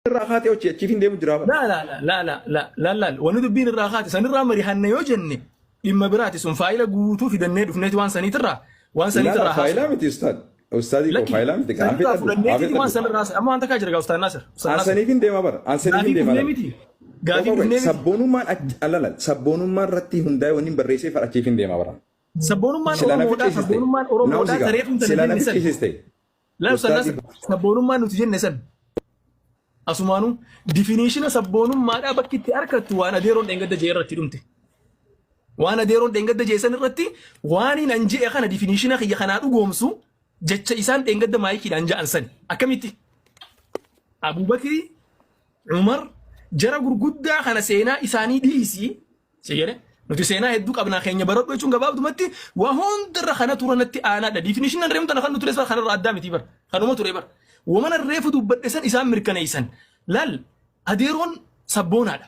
الراخاتي وشي تشيفين ديم جرابة لا وندبين الراخات سنرى مريحنا يوجني إما براتي سن فايلة قوتو في دنيد وفنيت وان سنيترا وان سنيترا لا فايلة متي أستاذي كو فايلة متي سنيترا فلنيتي وان سنرى أما أنت كاجرق أستاذ ناصر أنسانيفين ديما بر أنسانيفين ديما غافي فنيمتي سبونما لا سبونما رتي هنداي ونين بريسي فرأتشيفين ديما بر سبونما أورومودا تريفون تنين لا أستاذ ناصر سبونما نتجن نسن أسمانو definition سبونما دا بكتي أركت وانا ديرون دنگد جيرة تدمتي وانا ديرون دنگد جيسن رتي واني ننجي أخنا definition أخي يخنا أقومسو جتش إسان دنگد مايكي ننجا أنسان أكميتي أبو بكر عمر جرى غرغدا خنا سينا إساني ديسي سيجرة نتو سينا هدوك أبنا خيني برد ويشون غباب دمتي وهون در خنا تورنتي أنا دا definition نريم تنا خنا تريس خنا رادامي تيبر خنا ما تريبر ومن الريف دبر إسان إسان مركنا إسان لال هديرون سبونا دا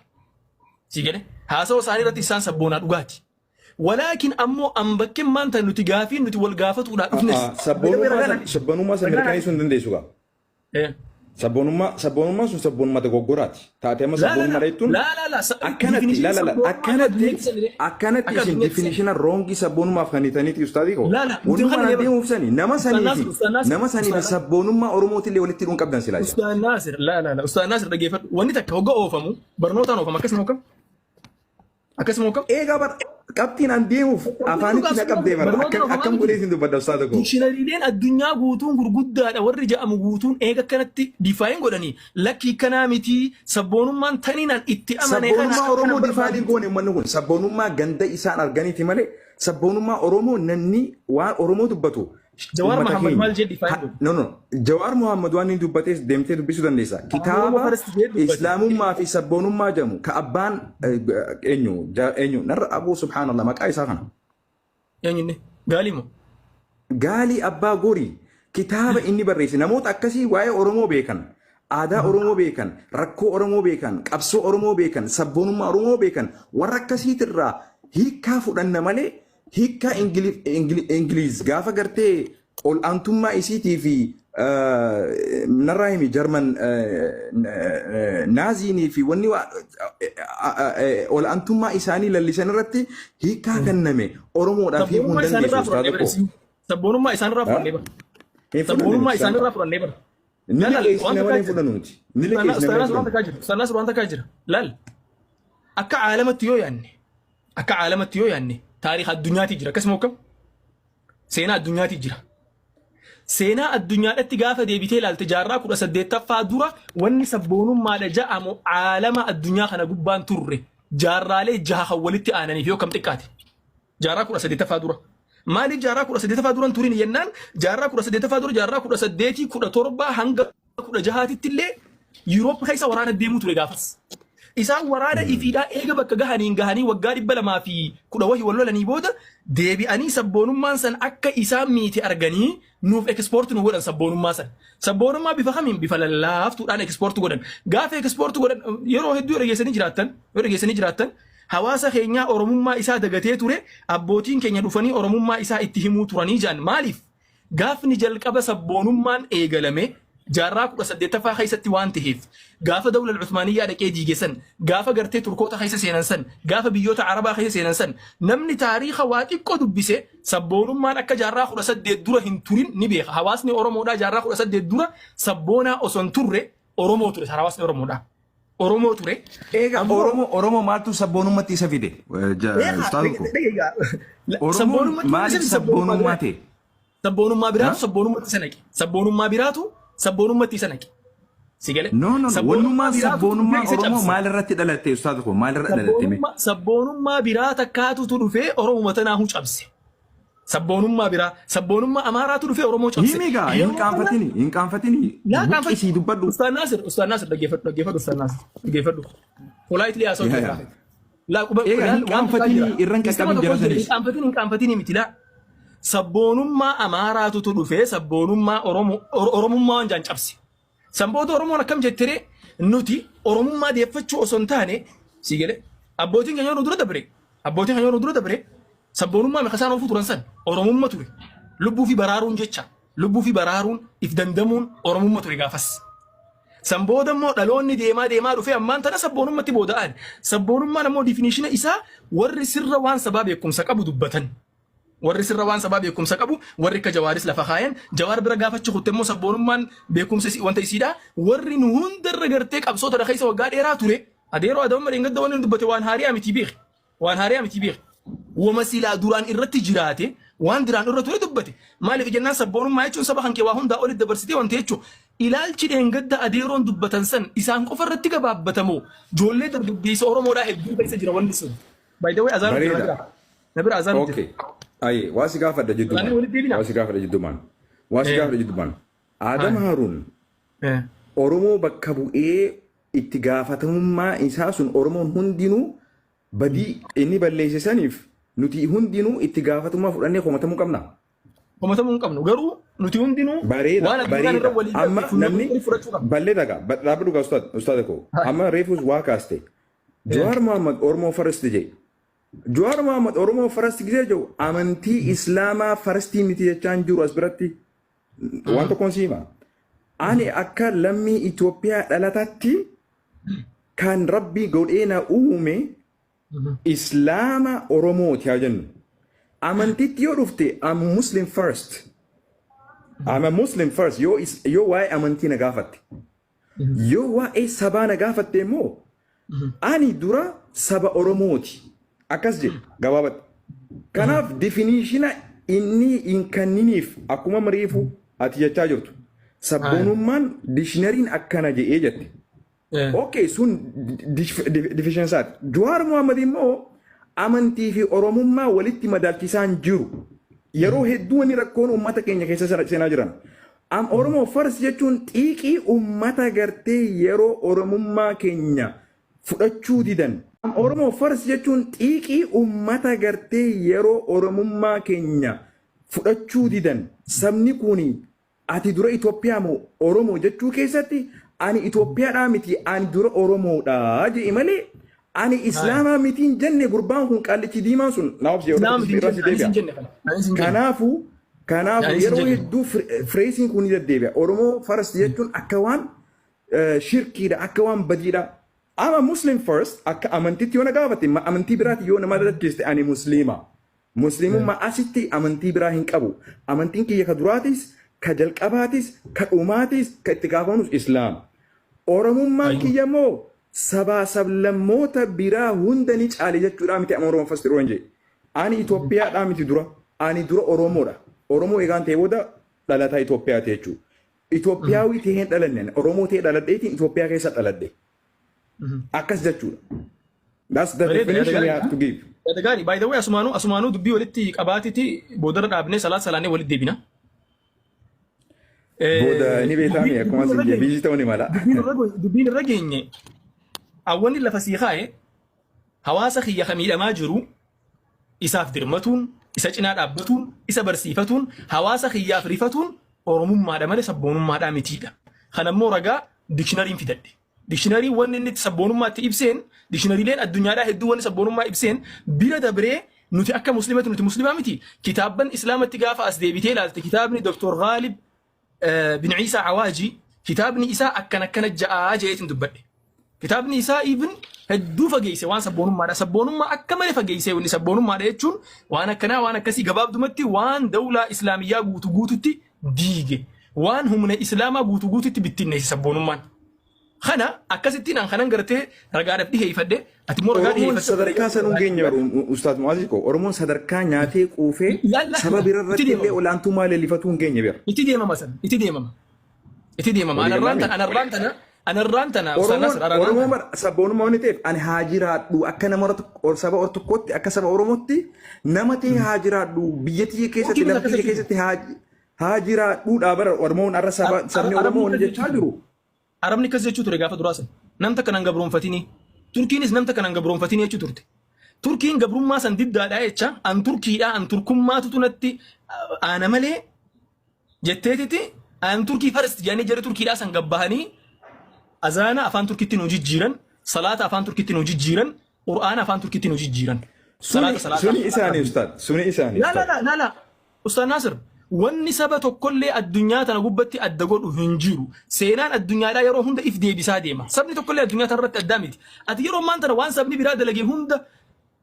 سيجرة هاسو ساني رتي إسان سبونا دوغاتي ولكن أمو أمبكم ما أنت نتجافي نتولجافت ولا أفنس سبونما سمركنا إسون دندي سوغا سبونما سبونما تغوغورات تاتيما سبونما ريتون لا أكنت إسين definition wrong سبونما فانيتانيتي أستاذيكو ونما نديم وفساني نما ساني سبونما أوروموتي اللي ولدتي كون كابدان سلاجة أستاذ ناصر لا أستاذ ناصر دقيقة ونيتك هوجا أوفمو برنوتان أوفم أكسمو كم إيه قبر كابتن عنديهم أفاني كنا كابتن أكم بوليسين دو بدر أستاذكو ديكشنريين الدنيا غوتون غرغدا ورجع مغوتون إيه كانت ديفاين غداني لكي كنامتي سبونم من تنين اتأمنه سبونما أورومو ديفاين غوني منهون سبونما غندا إسان أرغاني تمالي سبونما أورومو نني وأورومو دبتو جوار محمد مالجي ديفاين نو جوار محمد واني دبتيس دمتي دبسو دنديسا كتابة إسلام ما في سبونم ما جمو كأبان إنيو نر أبو سبحان الله ما كأي ساخنا يعني قالي أبا غوري كتابة إني بريسي نموت أكسي واي أورومو بيكن آدا أورومو بيكن ركو أورومو بيكن كبسو أورومو بيكن سبونم أورومو بيكن وركسي ترى هيكا فدان مالي هيكا إنجليز غافا غرتي أول أنتم ما إسيتي في نرايمي جرمن نازيني في وني أول أنتم ما إساني للسان رتي هيكا كنمي أورومو دا في هندن ديسو استاذكو سبونم ما إسان رافرون نيبر سبونم ما إسان رافرون نيبر استناس وانت كاجر لال أكا عالمة تيو يعني تاريخ الدنيا تجرى كسمو كم سينا الدنيا تجرى سينا الدنيا اتقافة دي بيتي لالتجارة كورا سديتا فادورة واني سبونم ما لجاء عالم الدنيا خنا قبان توري جارة لي جاها خولتي آناني فيو كم تكاتي جارة كورا سديتا فادورة مالي جارة كورا سديتا فادورة تورين ينان جارة كورا سديتا فادورة جارة كورا سديتي كورا توربا هنگا كورا جهاتي تلي يوروب خيسا ورانا الديمو توري غافس إسان ورانا إفيدا إيجا بكا غهاني وقاري بلا ما في كودا وحي والولا نيبودا ديبي أني سبونم مانسان أكا إسان ميتي أرغاني نوف إكسبورت نوغودان سبونم مانسان سبونم ما بفهمين بفلالاف توران إكسبورت غودان غاف إكسبورت غودان يرو هدو رجيساني جراتن حواسا خينيا أورمم ما إسا دغتي توري أبوتين كينيا دوفاني أورمم ما إسا اتهمو توراني جان ماليف غاف نجل قبا سبونم مان إيغالمي جاراك وسديت فا خيستي وانتهيف غاف دولة العثمانية دكي ديجسن غاف غرتي تركوتا خيس سيننسن غاف بيوتا عربا خيس سيننسن نمني تاريخ واتي كودو بيسه سبونم ما نك جاراك وسديت دورا هنتورين نبيخ حواسني اورومو دا جاراك وسديت دورا سبونا اوسون توري اورومو توري حواسني اورومو دا اورومو توري ايغا اورومو مالتو سبونم ماتي سفيدي استاذكو اورومو مالك سبونم ماتي سبونم ما بيراتو سبونم ماتي سنكي سبونم ما بيراتو سبونم ماتي سنكي سيجله نو ونما سبونم ما أورومو مال رتي دلتي أستاذكو مال رتي دلتي سبونم ما بيرات كاتو تروفي أورومو متنا هو شابسي سبونم ما أمارات تروفي أورومو شابسي يميجا إن كان فتني لا كان فتني يسيد بدو أستاذ ناصر دقيفة أستاذ ناصر ولايت لي أسوي لا كان فتني إيران كابين جراسني كان فتني مثلا سبونم ما أمارات تروفي سبونم ما أورومو ما أنجان شابسي سامبوتو أورومو نكمل جتري نوتي أورومو ما ديفتشو أسنتاني سيجله أبوتين كانوا ندرو دبري سبونو ما مخسانو فطرانسان أورومو ما توري لبو في برارون جتشا لبو في برارون إفدندمون أورومو ما توري غافس Sambooda immoo dhaloonni deemaa dhufee ammaan tana sabboonummaatti booda'an. Sabboonummaan immoo definition isaa warri sirra waan sabaa beekumsa qabu dubbatan. Warri sirra waan sabaa beekumsa qabu warri akka Jawaaris lafa kaayan Jawaar bira gaafachuu kutte immoo sabboonummaan beekumsa wanta isiidha. Warri nu hundarra gartee qabsoota dhaqa isa waggaa dheeraa ture. Adeeroo adamma dheengada wanni dubbate waan haarii miti beek. Waan haarii miti beek. Wama silaa duraan irratti jiraate waan duraan irra ture dubbate. Maaliif jennaan sabboonummaa jechuun saba kan kee waa hundaa olitti dabarsitee wanti jechuun ilaalchi dheengada adeeroon dubbatan san isaan qofa irratti gabaabbatamoo ijoollee dargaggeessa Oromoodhaa hedduu keessa jira wanti sun. By the way azaan jira. Nabira azaan jira. Okay. Aye, waasi gaafadha jiddumaan. Waasi gaafadha jiddumaan. Waasi gaafadha jiddumaan. Adam Haruun Oromoo bakka bu'ee itti gaafatamummaa isaa sun Oromoon hundinuu badii inni balleessisaniif nuti hundinuu itti gaafatamummaa fudhannee komatamuu qabna. Komatamuu hin qabnu garuu nuti hundinuu bareeda amma namni ballee dhagaa dhaabbatu gaa ustaada koo amma reefus waa kaaste Jawaar Mohaammed Oromoo First jee Jawaar Mohaammed Oromoo First gisee jiru amantii Islaamaa Firstii miti jechaan jiru as biratti waan tokkoon siima ani akka lammii Itoophiyaa dhalatatti kan Rabbii godhee na uume Islaama Oromooti haa jennu. Amantiitti yoo dhufte I'm Muslim first. I'm a Muslim first. Yoo waa'ee amantii na gaafatte. Yoo waa'ee sabaa na gaafatte immoo ani dura saba Oromooti. Akkas jedhe gabaabatti. Kanaaf definiishina inni hin kenniniif akkuma mariifu ati jechaa jirtu. Sabboonummaan dishinariin akkana jedhee jette. Okay, sun deficiensaati. Jawaar Mohaammed immoo amantii fi Oromummaa walitti madaalchisaan jiru. Yeroo hedduu wanni rakkoon uummata keenya keessa seenaa jiran. Oromoo First jechuun xiiqii uummata gartee yeroo Oromummaa keenya fudhachuu didan. Oromoo First jechuun xiiqii uummata gartee yeroo Oromummaa keenya fudhachuu didan. Sabni kuni ati dura Itoophiyaa moo Oromoo jechuu keessatti ani Itoophiyaadhaa miti ani dura Oromoodhaa jedhi malee ani Islaamaa mitiin jenne gurbaan kun qaallichi diimaan sun naaf Kanaafuu yeroo hedduu fireesiin kun ni deddeebi'a. Oromoo First jechuun akka waan shirkiidha akka waan badiidha. Ama Muslim First akka amantiitti yoo na gaafate amantii biraatti yoo nama dadachiste ani Musliima. Musliimummaa asitti amantii biraa hin qabu. Amantiin kiyya ka duraatis ka jalqabaatis ka dhumaatis ka itti gaafamus Islaam. Oromummaan kiyya moo sabaa sablammoota biraa hunda ni caale jechuudha miti Oromoo First yeroo hin ani Itoophiyaadhaa miti dura ani dura Oromoodha. Oromoo eegaan ta'e booda dhalataa Itoophiyaa ta'e jechuudha. Itoophiyaawii ta'ee hin dhalanne Oromoo ta'ee dhaladheetiin Itoophiyaa keessa dhaladhe. Akkas jechuudha. That's the definition you have to give. Gaarii by the way asumaanuu dubbii walitti qabaatiti boodarra dhaabnee salaannee walitti deebina. Booda ni beekame akkuma sin biizii ta'uu ni mala. Dubbiin irra geenye awwanni lafa sii kaa'e hawaasa kiyya ka miidhamaa jiru isaaf dirmatuun isa cinaa dhaabbatuun isa barsiifatuun hawaasa kiyyaaf rifatuun Oromummaadha malee sabboonummaadhaa mitiidha. Kanammoo ragaa dikshinariin fidadhe. Dikshinariin wanni inni sabboonummaatti ibseen dikshinariileen addunyaadhaa hedduu wanni sabboonummaa ibseen bira dabree nuti akka muslimatti nuti muslimaa miti. Kitaabban islaamatti gaafa as deebitee ilaalte kitaabni Dr. Ghalib bin Isa Awaji kitaabni isaa akkana ja'aa jeetiin dubbadhe. Kitaabni isaa even hedduu fageesse waan sabboonummaadha. Sabboonummaa akka malee fageesse wanni sabboonummaadha jechuun waan akkanaa waan akkasii gabaabdumatti waan dawlaa islaamiyyaa guututti diige. Waan humna islaamaa guututti bittinneesse sabboonummaan. Kana akkasittiin an kanan gartee ragaadhaaf dhiheeffadhe ati immoo ragaa dhiheeffadhe. Sadarkaa sanuun keenya Ustaaz Mu'aaziko Oromoon sadarkaa nyaatee quufee saba birarratti illee olaantummaa leellifatuun keenya bira. Itti deemama san itti deemama anarraan tana Oromoon sabboonummaa waan ta'eef ani haa jiraadhu akka nama saba tokkotti akka saba Oromootti nama ta'e haa jiraadhu biyyattii keessatti lafa biyya keessatti haa jiraadhu dhaabara Oromoon arra sabni Oromoo jechaa jiru. Arabni kas jechuu ture gaafa duraasan namta kanan gabroonfatini Turkiinis namta kanan gabroonfatini jechuu turte. Turkiin gabrummaa san diddaadhaa jecha an Turkiidhaa an Turkummaatu tunatti ana malee jetteetiti an Turkii First jedhanii jarri Turkiidhaa san gabbahanii azaana afaan Turkiitti nu jijjiiran salaata afaan Turkiitti nu jijjiiran Qur'aana afaan Turkiitti nu jijjiiran. Suni isaanii Ustaad suni isaanii. La Ustaad Nasir wanni saba tokkollee addunyaa tana gubbatti adda godhu hin jiru. Seenaan addunyaadhaa yeroo hunda if deebisaa deema. Sabni tokkollee addunyaa tana irratti addaa miti. Ati yeroo ammaan tana waan sabni biraa dalagee hunda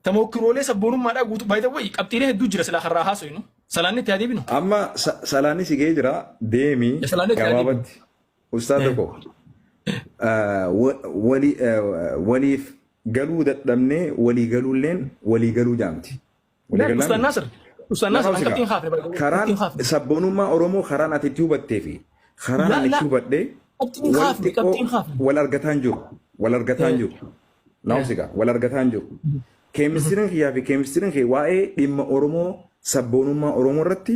tamokkiroolee sabboonummaadhaa guutuu baay'ee wayii qabxiilee hedduu jira silaa karraa haasofnu. Salaanni itti adeemnu. Amma salaanni sigee jira deemii gabaabatti. Ustaad tokko waliif galuu dadhabnee walii galuulleen walii galuu jaamti. Ustaad Naasir. Ustaad Naasir qabxiin haafne baay'ee. Karaan sabboonummaa Oromoo karaan ati itti hubattee fi karaan ani itti hubadhee wal argataan jiru. Wal argataan jiru. Naawsiga wal argataan jiru. Keemistiriin kiyyaa fi keemistiriin kee waa'ee dhimma Oromoo sabboonummaa Oromoo irratti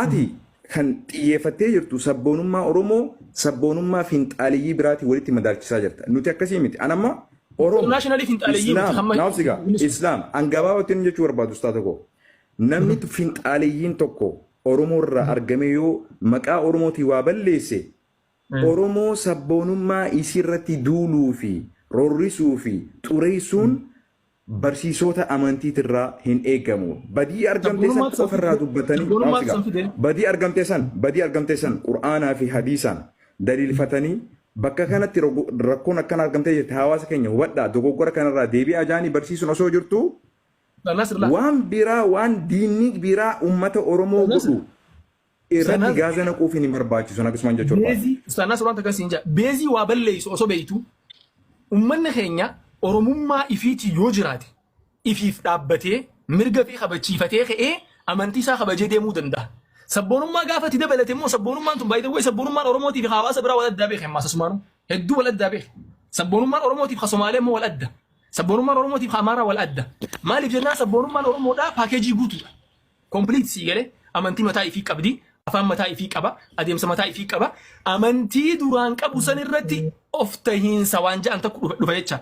ati kan xiyyeeffattee jirtu sabboonummaa Oromoo sabboonummaa finxaaliyyii biraatii walitti madaalchisaa jirta. Nuti akkasii miti. Anamma Oromoo Islaam angabaabattiin jechuu barbaadu ustaa tokko. Namni finxaaliyyiin tokko Oromoo irraa argame yoo maqaa Oromootii waa balleesse Oromoo sabboonummaa isii irratti duuluu fi roorrisuu fi xureessuun barsiisota amantiitirraa hin eegamu. Badii argamte san ofirraa dubbatanii badii argamte san Qur'aanaa fi hadiisaan daliilfatanii bakka kanatti rakkoon akkana argamtee jirti hawaasa keenya hubadhaa dogoggora kanarraa deebi'aa jaanii barsiisuun osoo jirtu waan biraa waan diinni biraa ummata Oromoo godhu irratti gaaza naquuf hin barbaachisu akkasumaan jechuudha. Ustaanaa suuraan akkasiin jaa beezii waa balleessu osoo beeytu ummanni keenya Oromummaa ifiitii yoo jiraate ifiif dhaabbatee mirga fi kabachiifatee ka'ee amantii isaa kabajee deemuu danda'a. Sabboonummaa gaafatti dabalate immoo sabboonummaan tun baay'ee way sabboonummaan Oromootiif hawaasa biraa wal addaa beeke ammaa sasumaanu hedduu wal addaa beeke. Sabboonummaan Oromootiif Somaalee immoo wal adda. Sabboonummaan Oromootiif Amaaraa wal adda. Maaliif jennaan sabboonummaan Oromoodhaa paakeejii guutuudha. Kompiliit sii galee amantii mataa ifii qabdi. Afaan mataa ifii qaba. Adeemsa mataa ifii qaba. Amantii duraan qabu san irratti of tahiinsa waan ja'an tokko dhufa jecha.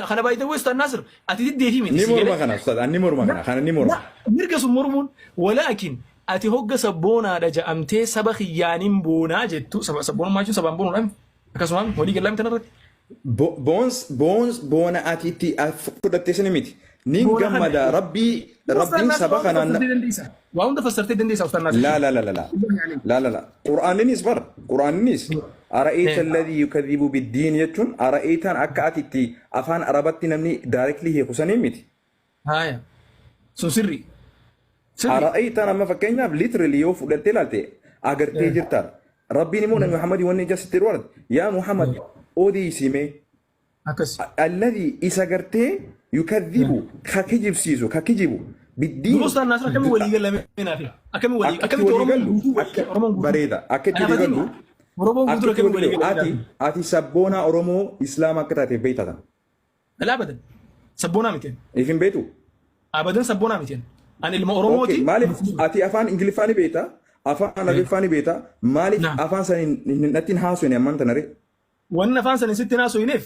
Kana baay'ee way Ustaad Naasir ati diddeetii miti. Ni morma kana Ustaad ni morma kana ni morma. Mirga sun mormuun walaakin ati hogga sabboonaadha ja'amtee saba xiyyaaniin boonaa jettu sabboonummaa jechuun sabaan boonuudhaan akkasumaan walii galaa miti irratti. Boona ati itti fudhattee sani miti. Ni gammada rabbiin saba kanaan. Waa hunda fassartee dandeessaa Ustaad Naasir. لا قرآننيس بر قرآننيس أرأيت الذي يكذب بالدين يتون أرأيت أكاتي أفان أربتي نمني دايركتلي هي خسانين ميت هاي سري أرأيت أنا ما فكينا ليترلي يوف لتلالتي أجر تيجرتار ربي نمونا محمد وني جالس تروارد يا محمد أودي سيمي الذي إساجرتي يكذب ككجيب سيزو ككجيبو بالدين Ustaad Naasir akkami walii galame naafi akkami walii akkami Oromoon bareeda akkatti digalu Oromoon guutuu akkami walii galame ati sabboona Oromoo Islaama akka taate beeytata abadan sabboona miti ifin beetu abadan sabboona miti ani ilma Oromooti maaliif ati afaan Ingiliffaa ni beekta afaan Arabiffaa ni beekta maaliif afaan san hin nattiin haasofne ammaan tanare wanni afaan san sitti haasofneef